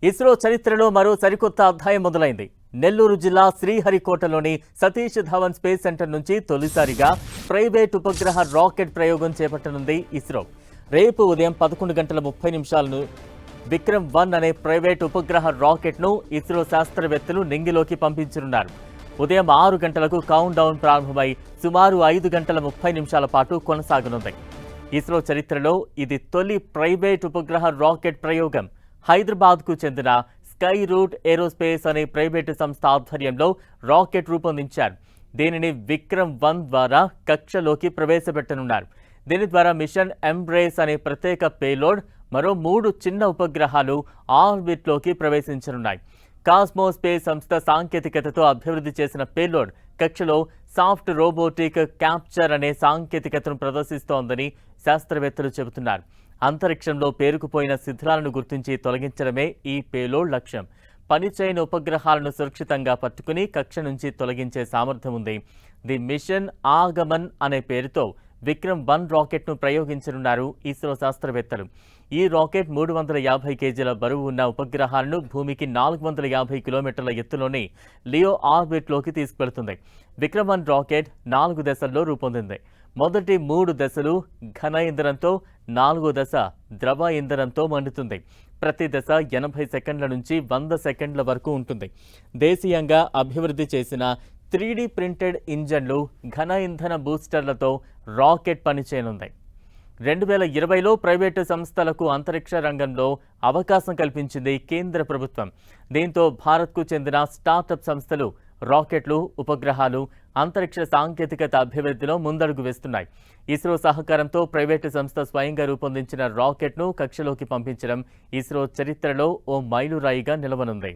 ఇస్రో చరిత్రలో మరో సరికొత్త అధ్యాయం మొదలైంది. నెల్లూరు జిల్లా శ్రీహరికోటలోని సతీష్ ధవన్ స్పేస్ సెంటర్ నుంచి తొలిసారిగా ప్రైవేట్ ఉపగ్రహ రాకెట్ ప్రయోగం చేపట్టనుంది ఇస్రో. రేపు ఉదయం 11:30 విక్రమ్-1 అనే ప్రైవేట్ ఉపగ్రహ రాకెట్ను ఇస్రో శాస్త్రవేత్తలు నింగిలోకి పంపించనున్నారు. ఉదయం 6 గంటలకు కౌంట్ డౌన్ ప్రారంభమై సుమారు 5:30 పాటు కొనసాగనుంది. ఇస్రో చరిత్రలో ఇది తొలి ప్రైవేట్ ఉపగ్రహ రాకెట్ ప్రయోగం. హైదరాబాద్కు చెందిన స్కై రూట్ ఏరోస్పేస్ అనే ప్రైవేటు సంస్థ ఆధ్వర్యంలో రాకెట్ రూపొందించారు. దీనిని విక్రమ్-1 ద్వారా కక్షలోకి ప్రవేశపెట్టనున్నారు. దీని ద్వారా మిషన్ ఎంబ్రేస్ అనే ప్రత్యేక పేలోడ్, మరో 3 చిన్న ఉపగ్రహాలు ఆర్బిట్లోకి ప్రవేశించనున్నాయి. కాస్మో స్పేస్ సంస్థ సాంకేతికతతో అభివృద్ధి చేసిన పేలోడ్ కక్షలో సాఫ్ట్ రోబోటిక్ క్యాప్చర్ అనే సాంకేతికతను ప్రదర్శిస్తోందని శాస్త్రవేత్తలు చెబుతున్నారు. అంతరిక్షంలో పేరుకుపోయిన శిథిలాలను గుర్తించి తొలగించడమే ఈ పేలోడ్ లక్ష్యం. పనిచేయని ఉపగ్రహాలను సురక్షితంగా పట్టుకుని కక్ష నుంచి తొలగించే సామర్థ్యం ఉంది. ది మిషన్ ఆగమన్ అనే పేరుతో విక్రమ్-1 రాకెట్ను ప్రయోగించనున్నారు ఇస్రో శాస్త్రవేత్తలు. ఈ రాకెట్ 350 కేజీల బరువు ఉన్న ఉపగ్రహాలను భూమికి 450 కిలోమీటర్ల ఎత్తులోని లియో ఆర్బిట్లోకి తీసుకెళ్తుంది. విక్రమ్-1 రాకెట్ 4 దశల్లో రూపొందింది. మొదటి 3 దశలు ఘన ఇంధనంతో, 4వ దశ ద్రవ ఇంధనంతో మండుతుంది. ప్రతి దశ 80 సెకండ్ల నుంచి 100 సెకండ్ల వరకు ఉంటుంది. దేశీయంగా అభివృద్ధి చేసిన 3D ప్రింటెడ్ ఇంజన్లు, ఘన ఇంధన బూస్టర్లతో రాకెట్ పనిచేయనుంది. 2020లో ప్రైవేటు సంస్థలకు అంతరిక్ష రంగంలో అవకాశం కల్పించింది కేంద్ర ప్రభుత్వం. దీంతో భారత్కు చెందిన స్టార్టప్ సంస్థలు రాకెట్లు, ఉపగ్రహాలు, అంతరిక్ష సాంకేతికత అభివృద్ధిలో ముందడుగు వేస్తున్నాయి. ఇస్రో సహకారంతో ప్రైవేటు సంస్థ స్వయంగా రూపొందించిన రాకెట్ను కక్షలోకి పంపించడం ఇస్రో చరిత్రలో ఓ మైలురాయిగా నిలవనుంది.